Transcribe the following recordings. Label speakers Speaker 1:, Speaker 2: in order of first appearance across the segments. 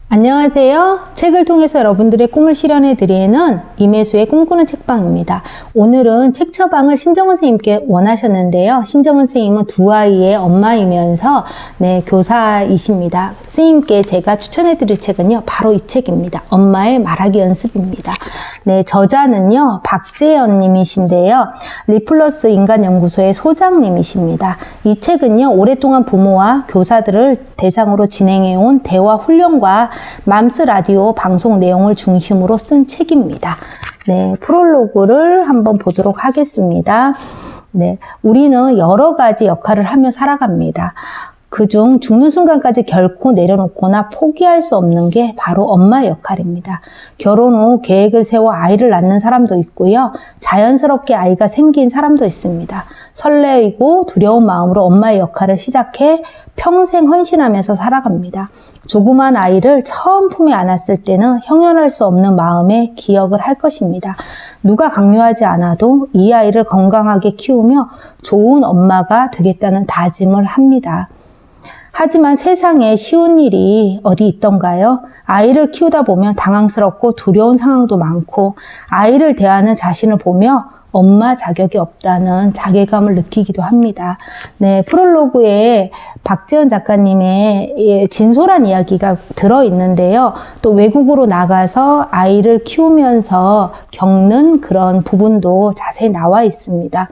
Speaker 1: 안녕하세요. 책을 통해서 여러분들의 꿈을 실현해드리는 임혜수의 꿈꾸는 책방입니다. 오늘은 책 처방을 신정은 선생님께 원하셨는데요. 신정은 선생님은 두 아이의 엄마이면서 교사이십니다. 선생님께 제가 추천해드릴 책은요. 바로 이 책입니다. 엄마의 말하기 연습입니다. 저자는요. 박재현 님이신데요. 리플러스 인간연구소의 소장님이십니다. 이 책은요. 오랫동안 부모와 교사들을 대상으로 진행해온 대화 훈련과 맘스 라디오 방송 내용을 중심으로 쓴 책입니다. 프롤로그를 한번 보도록 하겠습니다. 우리는 여러 가지 역할을 하며 살아갑니다. 그중 죽는 순간까지 결코 내려놓거나 포기할 수 없는 게 바로 엄마의 역할입니다. 결혼 후 계획을 세워 아이를 낳는 사람도 있고요. 자연스럽게 아이가 생긴 사람도 있습니다. 설레이고 두려운 마음으로 엄마의 역할을 시작해 평생 헌신하면서 살아갑니다. 조그만 아이를 처음 품에 안았을 때는 형연할 수 없는 마음에 기억을 할 것입니다. 누가 강요하지 않아도 이 아이를 건강하게 키우며 좋은 엄마가 되겠다는 다짐을 합니다. 하지만 세상에 쉬운 일이 어디 있던가요? 아이를 키우다 보면 당황스럽고 두려운 상황도 많고 아이를 대하는 자신을 보며 엄마 자격이 없다는 자괴감을 느끼기도 합니다. 프롤로그에 박재현 작가님의 진솔한 이야기가 들어있는데요. 또 외국으로 나가서 아이를 키우면서 겪는 그런 부분도 자세히 나와 있습니다.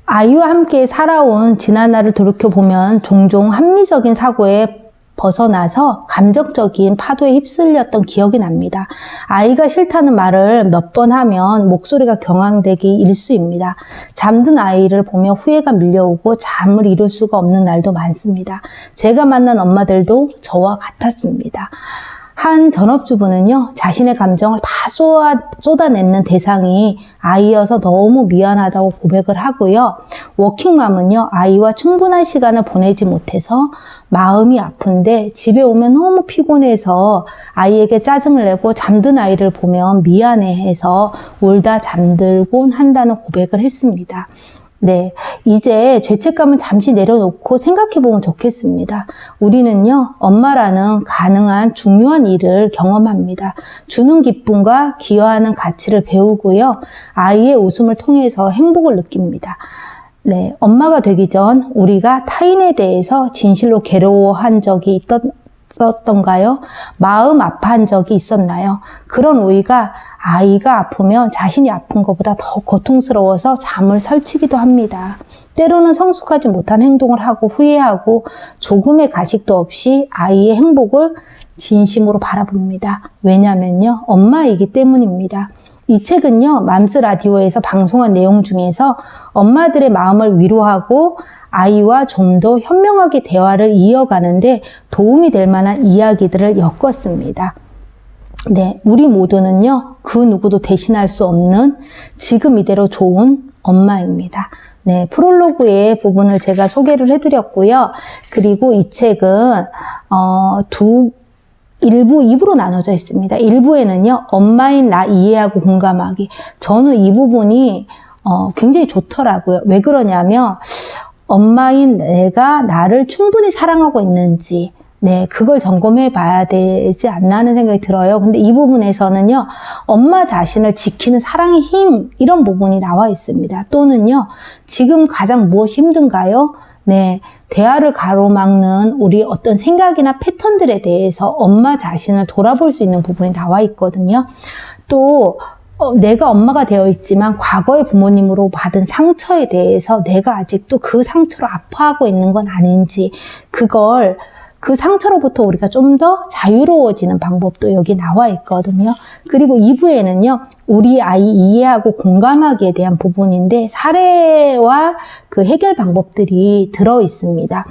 Speaker 1: 아이와 함께 살아온 지난 날을 돌이켜보면 종종 합리적인 사고에 벗어나서 감정적인 파도에 휩쓸렸던 기억이 납니다. 아이가 싫다는 말을 몇 번 하면 목소리가 경황되기 일쑤입니다. 잠든 아이를 보며 후회가 밀려오고 잠을 이룰 수가 없는 날도 많습니다. 제가 만난 엄마들도 저와 같았습니다. 한 전업주부는요, 자신의 감정을 다 쏟아내는 대상이 아이여서 너무 미안하다고 고백을 하고요. 워킹맘은요, 아이와 충분한 시간을 보내지 못해서 마음이 아픈데 집에 오면 너무 피곤해서 아이에게 짜증을 내고 잠든 아이를 보면 미안해해서 울다 잠들곤 한다는 고백을 했습니다. 이제 죄책감은 잠시 내려놓고 생각해보면 좋겠습니다. 우리는요, 엄마라는 가능한 중요한 일을 경험합니다. 주는 기쁨과 기여하는 가치를 배우고요. 아이의 웃음을 통해서 행복을 느낍니다. 엄마가 되기 전 우리가 타인에 대해서 진실로 괴로워한 적이 있었던가요? 마음 아파한 적이 있었나요? 그런 오이가 아이가 아프면 자신이 아픈 것보다 더 고통스러워서 잠을 설치기도 합니다. 때로는 성숙하지 못한 행동을 하고 후회하고 조금의 가식도 없이 아이의 행복을 진심으로 바라봅니다. 왜냐면요, 엄마이기 때문입니다. 이 책은요, 맘스 라디오에서 방송한 내용 중에서 엄마들의 마음을 위로하고 아이와 좀 더 현명하게 대화를 이어가는데 도움이 될 만한 이야기들을 엮었습니다. 우리 모두는요, 그 누구도 대신할 수 없는 지금 이대로 좋은 엄마입니다. 프롤로그의 부분을 제가 소개를 해드렸고요. 그리고 이 책은 1부, 2부로 나눠져 있습니다. 1부에는요, 엄마인 나 이해하고 공감하기. 저는 이 부분이 굉장히 좋더라고요. 왜 그러냐면 엄마인 내가 나를 충분히 사랑하고 있는지 그걸 점검해 봐야 되지 않나 하는 생각이 들어요. 근데 이 부분에서는요, 엄마 자신을 지키는 사랑의 힘, 이런 부분이 나와 있습니다. 또는요, 지금 가장 무엇이 힘든가요? 대화를 가로막는 우리 어떤 생각이나 패턴들에 대해서 엄마 자신을 돌아볼 수 있는 부분이 나와 있거든요. 또, 내가 엄마가 되어 있지만 과거의 부모님으로 받은 상처에 대해서 내가 아직도 그 상처로 아파하고 있는 건 아닌지, 그 상처로부터 우리가 좀 더 자유로워지는 방법도 여기 나와 있거든요. 그리고 2부에는요, 우리 아이 이해하고 공감하기에 대한 부분인데 사례와 그 해결 방법들이 들어 있습니다.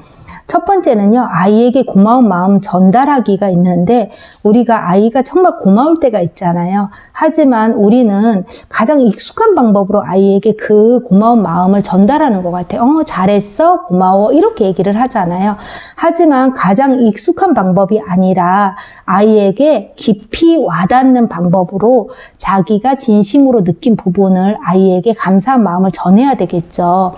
Speaker 1: 첫 번째는요, 아이에게 고마운 마음 전달하기가 있는데 우리가 아이가 정말 고마울 때가 있잖아요. 하지만 우리는 가장 익숙한 방법으로 아이에게 그 고마운 마음을 전달하는 것 같아요. 잘했어, 고마워, 이렇게 얘기를 하잖아요. 하지만 가장 익숙한 방법이 아니라 아이에게 깊이 와닿는 방법으로 자기가 진심으로 느낀 부분을 아이에게 감사한 마음을 전해야 되겠죠.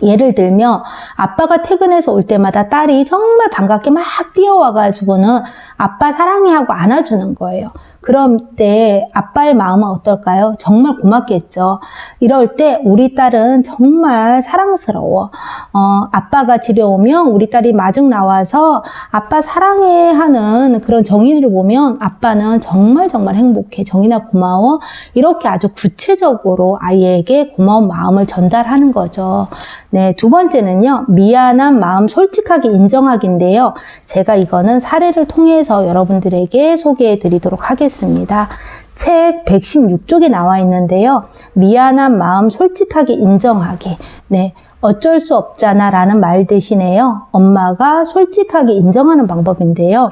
Speaker 1: 예를 들면 아빠가 퇴근해서 올 때마다 딸이 정말 반갑게 막 뛰어와가지고는 아빠 사랑해 하고 안아주는 거예요. 그럼 때 아빠의 마음은 어떨까요? 정말 고맙겠죠. 이럴 때 우리 딸은 정말 사랑스러워. 아빠가 집에 오면 우리 딸이 마중 나와서 아빠 사랑해 하는 그런 정인이를 보면 아빠는 정말 행복해. 정인아 고마워. 이렇게 아주 구체적으로 아이에게 고마운 마음을 전달하는 거죠. 네, 두 번째는요. 미안한 마음 솔직하게 인정하기인데요. 제가 이거는 사례를 통해서 여러분들에게 소개해 드리도록 하겠습니다. 책 116쪽에 나와 있는데요. 미안한 마음 솔직하게 인정하기. 네, 어쩔 수 없잖아 라는 말 대신에요. 엄마가 솔직하게 인정하는 방법인데요.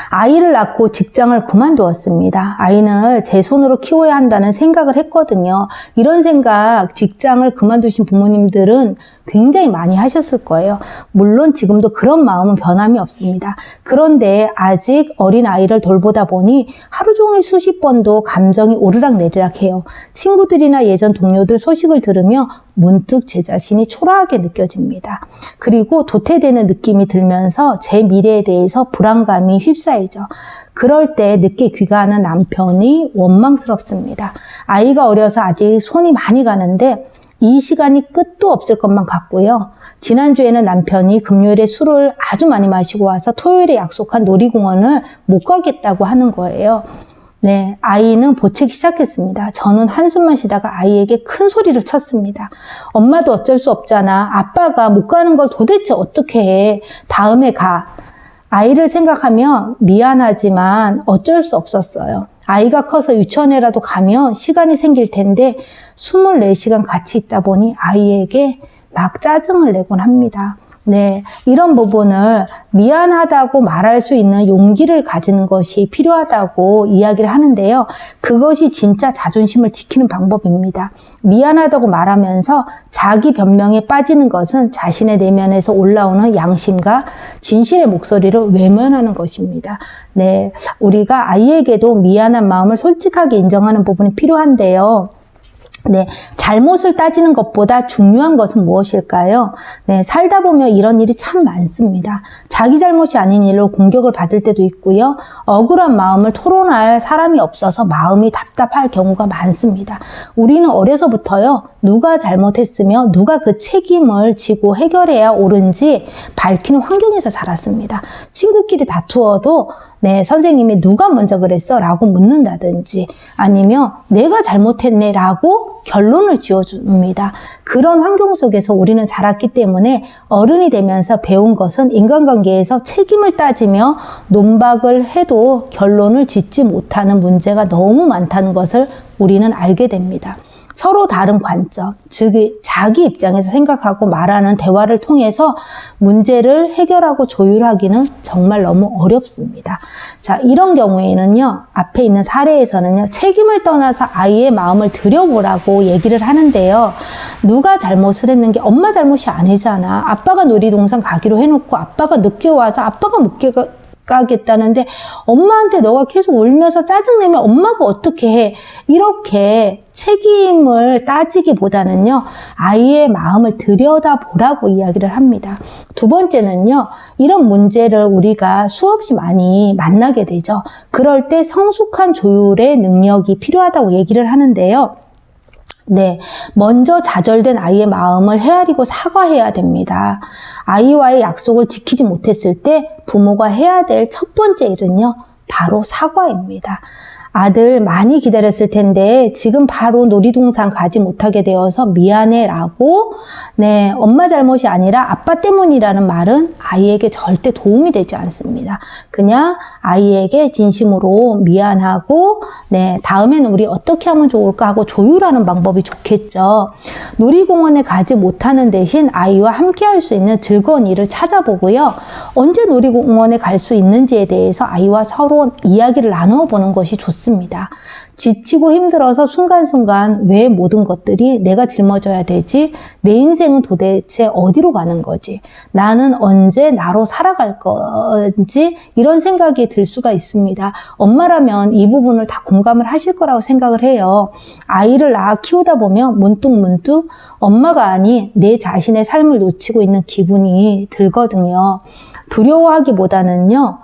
Speaker 1: 아이를 낳고 직장을 그만두었습니다. 아이는 제 손으로 키워야 한다는 생각을 했거든요. 이런 생각, 직장을 그만두신 부모님들은 굉장히 많이 하셨을 거예요. 물론 지금도 그런 마음은 변함이 없습니다. 그런데 아직 어린 아이를 돌보다 보니 하루 종일 수십 번도 감정이 오르락내리락 해요. 친구들이나 예전 동료들 소식을 들으며 문득 제 자신이 초라하게 느껴집니다. 그리고 도태되는 느낌이 들면서 제 미래에 대해서 불안감이 휩싸이죠. 그럴 때 늦게 귀가하는 남편이 원망스럽습니다. 아이가 어려서 아직 손이 많이 가는데 이 시간이 끝도 없을 것만 같고요. 지난주에는 남편이 금요일에 술을 아주 많이 마시고 와서 토요일에 약속한 놀이공원을 못 가겠다고 하는 거예요. 네, 아이는 보채기 시작했습니다. 저는 한숨만 쉬다가 아이에게 큰 소리를 쳤습니다. 엄마도 어쩔 수 없잖아. 아빠가 못 가는 걸 도대체 어떻게 해. 다음에 가. 아이를 생각하면 미안하지만 어쩔 수 없었어요. 아이가 커서 유치원에라도 가면 시간이 생길 텐데 24시간 같이 있다 보니 아이에게 막 짜증을 내곤 합니다. 네, 이런 부분을 미안하다고 말할 수 있는 용기를 가지는 것이 필요하다고 이야기를 하는데요. 그것이 진짜 자존심을 지키는 방법입니다. 미안하다고 말하면서 자기 변명에 빠지는 것은 자신의 내면에서 올라오는 양심과 진실의 목소리를 외면하는 것입니다. 네, 우리가 아이에게도 미안한 마음을 솔직하게 인정하는 부분이 필요한데요. 네, 잘못을 따지는 것보다 중요한 것은 무엇일까요? 네, 살다 보면 이런 일이 참 많습니다. 자기 잘못이 아닌 일로 공격을 받을 때도 있고요. 억울한 마음을 토론할 사람이 없어서 마음이 답답할 경우가 많습니다. 우리는 어려서부터요, 누가 잘못했으며 누가 그 책임을 지고 해결해야 옳은지 밝히는 환경에서 자랐습니다. 친구끼리 다투어도 네, 선생님이 누가 먼저 그랬어? 라고 묻는다든지 아니면 내가 잘못했네 라고 결론을 지어줍니다. 그런 환경 속에서 우리는 자랐기 때문에 어른이 되면서 배운 것은 인간관계에서 책임을 따지며 논박을 해도 결론을 짓지 못하는 문제가 너무 많다는 것을 우리는 알게 됩니다. 서로 다른 관점, 즉 자기 입장에서 생각하고 말하는 대화를 통해서 문제를 해결하고 조율하기는 정말 너무 어렵습니다. 자, 이런 경우에는요, 앞에 있는 사례에서는요, 책임을 떠나서 아이의 마음을 들여보라고 얘기를 하는데요. 누가 잘못을 했는 게 엄마 잘못이 아니잖아. 아빠가 놀이동산 가기로 해놓고 아빠가 늦게 와서 아빠가 못 가겠다는데 엄마한테 너가 계속 울면서 짜증내면 엄마가 어떻게 해? 이렇게 책임을 따지기보다는요, 아이의 마음을 들여다보라고 이야기를 합니다. 두 번째는요, 이런 문제를 우리가 수없이 많이 만나게 되죠. 그럴 때 성숙한 조율의 능력이 필요하다고 얘기를 하는데요. 네, 먼저 좌절된 아이의 마음을 헤아리고 사과해야 됩니다. 아이와의 약속을 지키지 못했을 때 부모가 해야 될 첫 번째 일은요, 바로 사과입니다. 아들 많이 기다렸을 텐데 지금 바로 놀이동산 가지 못하게 되어서 미안해 라고 네, 엄마 잘못이 아니라 아빠 때문이라는 말은 아이에게 절대 도움이 되지 않습니다. 그냥 아이에게 진심으로 미안하고 네, 다음에는 우리 어떻게 하면 좋을까 하고 조율하는 방법이 좋겠죠. 놀이공원에 가지 못하는 대신 아이와 함께 할 수 있는 즐거운 일을 찾아보고요. 언제 놀이공원에 갈 수 있는지에 대해서 아이와 서로 이야기를 나누어 보는 것이 좋습니다. 있습니다. 지치고 힘들어서 순간순간 왜 모든 것들이 내가 짊어져야 되지? 내 인생은 도대체 어디로 가는 거지? 나는 언제 나로 살아갈 건지? 이런 생각이 들 수가 있습니다. 엄마라면 이 부분을 다 공감을 하실 거라고 생각을 해요. 아이를 낳아 키우다 보면 문득 엄마가 아닌 내 자신의 삶을 놓치고 있는 기분이 들거든요. 두려워하기보다는요,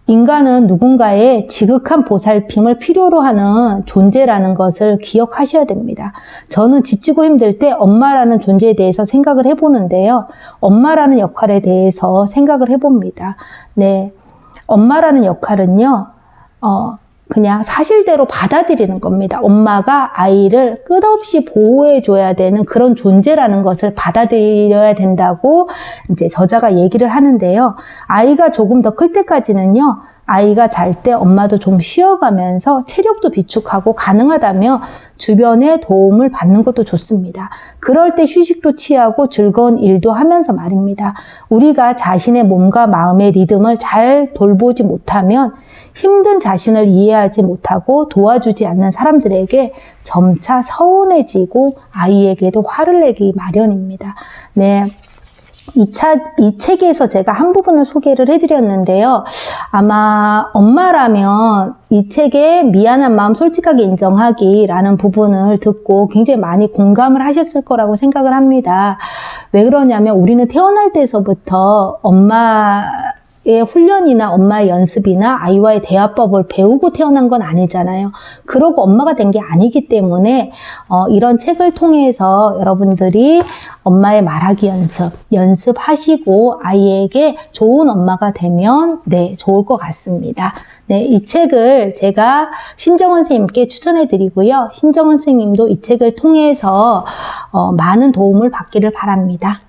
Speaker 1: 인간은 누군가의 지극한 보살핌을 필요로 하는 존재라는 것을 기억하셔야 됩니다. 저는 지치고 힘들 때 엄마라는 존재에 대해서 생각을 해보는데요. 엄마라는 역할에 대해서 생각을 해봅니다. 엄마라는 역할은요, 그냥 사실대로 받아들이는 겁니다. 엄마가 아이를 끝없이 보호해줘야 되는 그런 존재라는 것을 받아들여야 된다고 이제 저자가 얘기를 하는데요. 아이가 조금 더 클 때까지는요, 아이가 잘 때 엄마도 좀 쉬어가면서 체력도 비축하고 가능하다면 주변의 도움을 받는 것도 좋습니다. 그럴 때 휴식도 취하고 즐거운 일도 하면서 말입니다. 우리가 자신의 몸과 마음의 리듬을 잘 돌보지 못하면 힘든 자신을 이해하지 못하고 도와주지 않는 사람들에게 점차 서운해지고 아이에게도 화를 내기 마련입니다. 이 책에서 제가 한 부분을 소개를 해드렸는데요. 아마 엄마라면 이 책에 미안한 마음 솔직하게 인정하기라는 부분을 듣고 굉장히 많이 공감을 하셨을 거라고 생각을 합니다. 왜 그러냐면 우리는 태어날 때서부터 엄마의 훈련이나 엄마의 연습이나 아이와의 대화법을 배우고 태어난 건 아니잖아요. 그러고 엄마가 된 게 아니기 때문에 이런 책을 통해서 여러분들이 엄마의 말하기 연습하시고 아이에게 좋은 엄마가 되면 좋을 것 같습니다. 이 책을 제가 신정원 선생님께 추천해 드리고요. 신정원 선생님도 이 책을 통해서 많은 도움을 받기를 바랍니다.